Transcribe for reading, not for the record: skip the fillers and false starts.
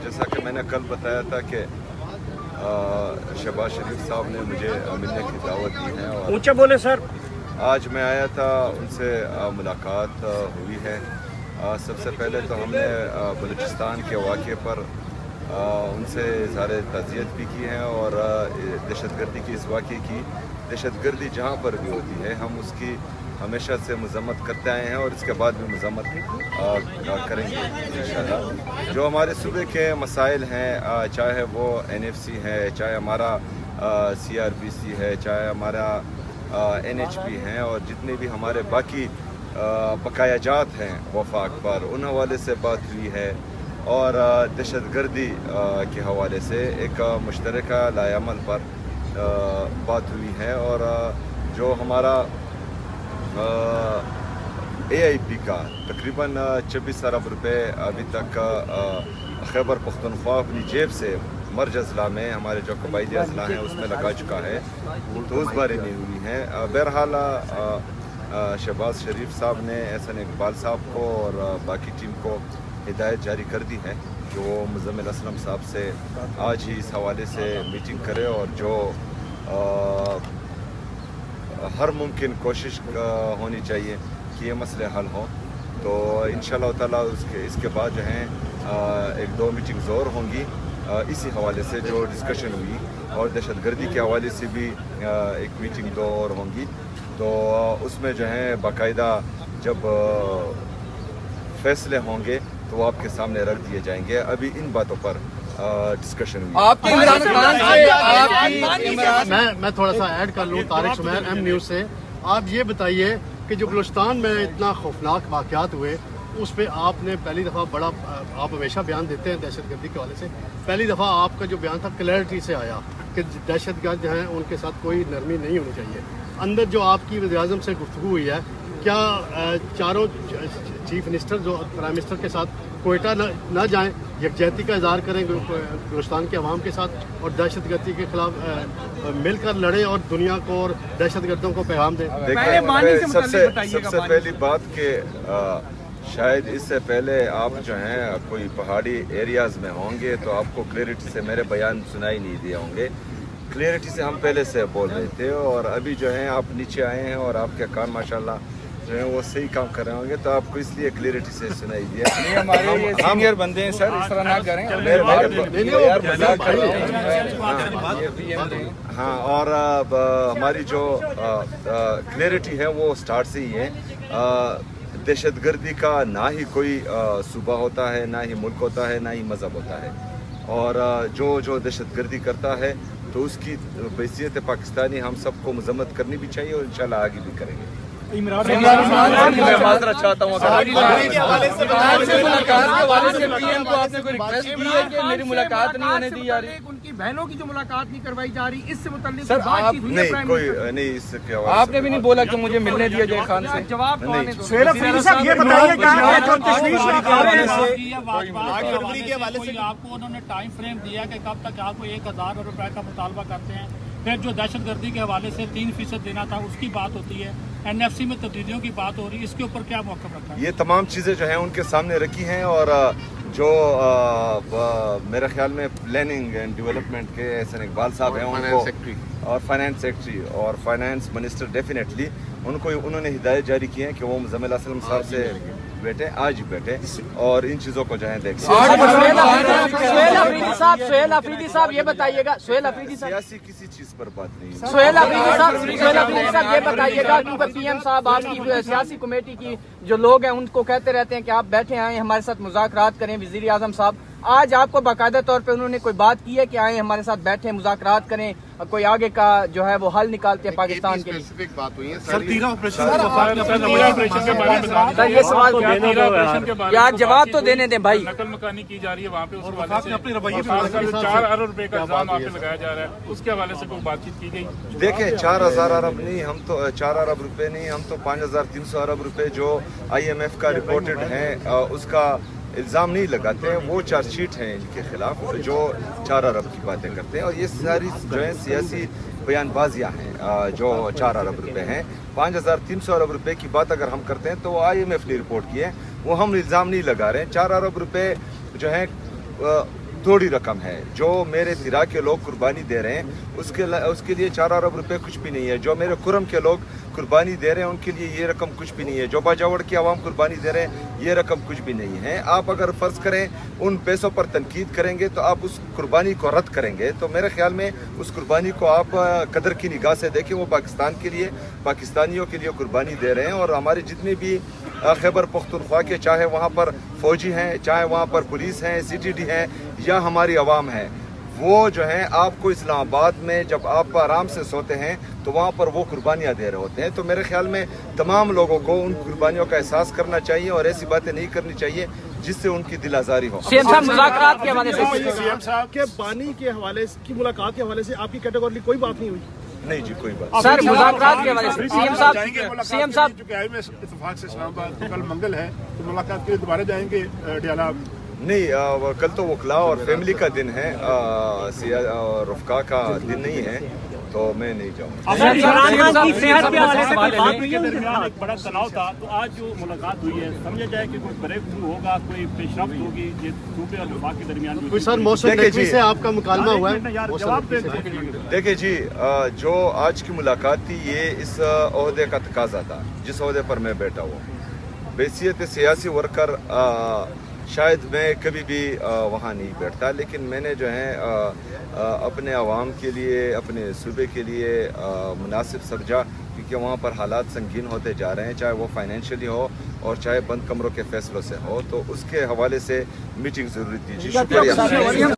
जैसा कि मैंने कल बताया था कि शहबाज शरीफ साहब ने मुझे मिलने की दावत दी है और ऊंचा बोले सर। आज मैं आया था, उनसे मुलाकात हुई है। सबसे पहले तो हमने बलूचिस्तान के वाक़े पर उनसे इज़हार ताज़ियत भी की है और दहशतगर्दी की इस वाक़े की, दहशतगर्दी जहाँ पर भी होती है हम उसकी हमेशा से मज़म्मत करते आए हैं और इसके बाद भी मज़म्मत करेंगे इंशाअल्लाह। जो हमारे सूबे के मसाइल हैं, चाहे वो NFC है, चाहे हमारा CRPC है, चाहे हमारा NHP हैं और जितने भी हमारे बाकी बकायाजात हैं वफाक पर, उन हवाले से बात हुई है और दहशतगर्दी के हवाले से एक मुश्तरका लाएअमल पर बात हुई है और जो हमारा AIP का तकरीबन 26 अरब रुपए अभी तक खैबर पख्तूनख्वा अपनी जेब से मर्ज अजला में, हमारे जो कबायली अजला हैं उसमें लगा चुका है, तो उस बारे में हुई हैं। बहरहाल शहबाज शरीफ साहब ने एहसन इकबाल साहब को और बाकी टीम को हिदायत जारी कर दी है कि वो मुज़म्मिल असलम साहब से आज ही इस हवाले से मीटिंग करे और जो हर मुमकिन कोशिश होनी चाहिए कि ये मसले हल हों। तो इंशाअल्लाह ताला इसके बाद जो हैं 1-2 मीटिंग्स और होंगी इसी हवाले से जो डिस्कशन हुई, और दहशतगर्दी के हवाले से भी एक मीटिंग 2 और होंगी। तो उसमें जो है बाकायदा जब फैसले होंगे तो वो आपके सामने रख दिए जाएंगे। अभी इन बातों पर डिस्कशन हुई। मैं थोड़ा सा ऐड कर लूँ, तारिक सुमैर M न्यूज़ से। आप ये बताइए कि जो बलूचिस्तान में इतना खौफनाक वाक़यात हुए उस पर आपने पहली दफ़ा बड़ा, आप हमेशा बयान देते हैं दहशतगर्दी के हवाले से, पहली दफ़ा आपका जो बयान था क्लैरिटी से आया कि दहशतगर्द जो हैं उनके साथ कोई नरमी नहीं होनी चाहिए। अंदर जो आपकी वज़ीर-ए-आज़म से गुफ्तगू हुई है, क्या चारों चीफ मिनिस्टर जो प्राइम मिनिस्टर के साथ कोयटा न जाएं, यकजहती का इज़हार करें बलूचिस्तान के अवाम के साथ और दहशतगर्दी के खिलाफ मिलकर लड़े और दुनिया को और दहशतगर्दों को पैगाम दें? सबसे पहली बात कि शायद इससे पहले आप जो हैं कोई पहाड़ी एरियाज़ में होंगे तो आपको क्लैरिटी से मेरे बयान सुनाई नहीं दिए होंगे। क्लैरिटी से हम पहले से बोल रहे थे और अभी जो हैं आप नीचे आए हैं और आपके कान माशाल्लाह जो है वो सही काम कर रहे होंगे, तो आपको इसलिए क्लैरिटी से सुनाई दिया। हमारे ये सीनियर बंदे हैं सर, इस तरह ना करें। हाँ, और हमारी जो क्लैरिटी है वो स्टार्ट से ही है। दहशतगर्दी का ना ही कोई सूबा होता है, ना ही मुल्क होता है, ना ही मज़हब होता है, और जो दहशतगर्दी करता है तो उसकी हैसियत पाकिस्तानी हम सबको मज़म्मत करनी भी चाहिए और इंशाल्लाह आगे भी करेंगे। मैं माजरा चाहता हूँ, PM को आपने कोई रिक्वेस्ट की है कि मेरी मुलाकात नहीं होने दी जा रही? उनकी बहनों की जो मुलाकात नहीं करवाई जा रही, इससे मुताल्लिक सर आप नहीं कोई नहीं, इसके आपने भी नहीं बोला कि मुझे मिलने दिया जाए खान से? जवाब ये बताइए आपको उन्होंने टाइम फ्रेम दिया कि कब तक आपको 1000 रुपए का मुतालबा करते हैं। फिर जो दहशतगर्दी के हवाले से 3% देना था उसकी बात होती है, NFC में तब्दीलियों की बात हो रही है, इसके ऊपर क्या मौक़िफ़ रखा है? ये तमाम चीज़ें जो हैं उनके सामने रखी हैं और जो मेरे ख्याल में प्लानिंग एंड डेवलपमेंट के एहसन इकबाल साहब हैं उनको, और फाइनेंस सेक्रेटरी और फाइनेंस मिनिस्टर डेफिनेटली उन्होंने हिदायत जारी की है कि वो मुज़म्मिल असलम साहब से बैठे, आज ही बैठे और इन चीज़ों को जो है देखें। सुहेल अफरीदी साहब ये बताइएगा, सुहेल अफरीदी साहब सियासी किसी चीज़ पर बात नहीं। सुहेल अफरीदी साहब ये बताइएगा, क्योंकि PM साहब आपकी सियासी कमेटी की जो लोग हैं उनको कहते रहते हैं कि आप बैठे आए हमारे साथ मुज़ाकरात करें, वज़ीर-ए-आज़म साहब आज आपको बाकायदा तौर पे उन्होंने कोई बात की है कि आए हमारे साथ बैठे मुज़ाकरात करें, कोई आगे का जो है वो हल निकालते हैं पाकिस्तान के लिए? स्पेसिफिक बात हुई है सर, ये सवाल यार जवाब तो देने दें भाई। नकल मकानी की जा रही है वहाँ पे, उस हवाले से 4 अरब रुपए का इल्जाम आप पे लगाया जा रहा है, उसके हवाले से कोई बातचीत की गई? देखें 4000 अरब नहीं, हम तो 4 अरब रुपए नहीं, हम तो 5300 अरब रुपए जो IMF का रिपोर्टेड है उसका इल्ज़ाम नहीं लगाते हैं। वो चार्जशीट हैं इनके खिलाफ जो 4 अरब की बातें करते हैं और ये सारी जो है सियासी बयानबाजियाँ हैं जो 4 अरब रुपए हैं। 5300 अरब रुपए की बात अगर हम करते हैं तो IMF ने रिपोर्ट की है वो हम इल्ज़ाम नहीं लगा रहे हैं। 4 अरब रुपए जो है थोड़ी रकम है। जो मेरे तिरा के लोग कुर्बानी दे रहे हैं उसके लिए 4 अरब रुपए कुछ भी नहीं है। जो मेरे कुरम के लोग कुर्बानी दे रहे हैं उनके लिए ये रकम कुछ भी नहीं है। जो बाजावड़ की आवाम कुर्बानी दे रहे हैं ये रकम कुछ भी नहीं है। आप अगर फ़र्ज़ करें उन पैसों पर तनकीद करेंगे तो आप उस कुर्बानी को रद्द करेंगे, तो मेरे ख्याल में उस कुर्बानी को आप कदर की निगाह से देखें। वो पाकिस्तान के लिए, पाकिस्तानियों के लिए कुर्बानी दे रहे हैं। और हमारे जितने भी खैबर पख्तूनख्वा के, चाहे वहाँ पर फ़ौजी हैं, चाहे वहाँ पर पुलिस हैं, CTD हैं या हमारी आवाम है, वो जो है आपको इस्लामाबाद में जब आप आराम से सोते हैं तो वहाँ पर वो कुर्बानियाँ दे रहे होते हैं। तो मेरे ख्याल में तमाम लोगों को उन कुर्बानियों का एहसास करना चाहिए और ऐसी बातें नहीं करनी चाहिए जिससे उनकी दिल आज़ारी हो। सीएम साहब मुज़ाकरात के हवाले से, सीएम साहब के बानी के हवाले की मुलाकात के हवाले से आपकी कैटेगरी कोई बात नहीं हुई? नहीं जी, कोई बात सर मुज़ाकरात के हवाले से सीएम साहब चूंकि आए में इत्तेफाक से इस्लामाबाद तो कल मंगल है तो मुलाकात के लिए दोबारा जाएंगे डियाला? नहीं, कल तो वकला और फैमिली का दिन है, रफ़का का दिन नहीं है, तो मैं नहीं जाऊँगा। एक बड़ा तनाव था, तो आज जो मुलाकात हुई है समझा जाए कि कोई ब्रेक थ्रू होगा, कोई पेशरफ्त होगी सूबे और वफाक के दरमियान? कोई सर मौसम नकवी से आपका मुकालमा हुआ है? देखिए जी, जो आज की मुलाकात थी ये इस ओहदे का तकाजा था जिस ओहदे पर मैं बैठा हुआ। बैसियत सियासी वर्कर शायद मैं कभी भी वहाँ नहीं बैठता, लेकिन मैंने जो है अपने आवाम के लिए, अपने सूबे के लिए मुनासिब समझा, क्योंकि वहाँ पर हालात संगीन होते जा रहे हैं, चाहे वो फाइनेंशियली हो और चाहे बंद कमरों के फैसलों से हो, तो उसके हवाले से मीटिंग ज़रूरी थी जी। शुक्रिया।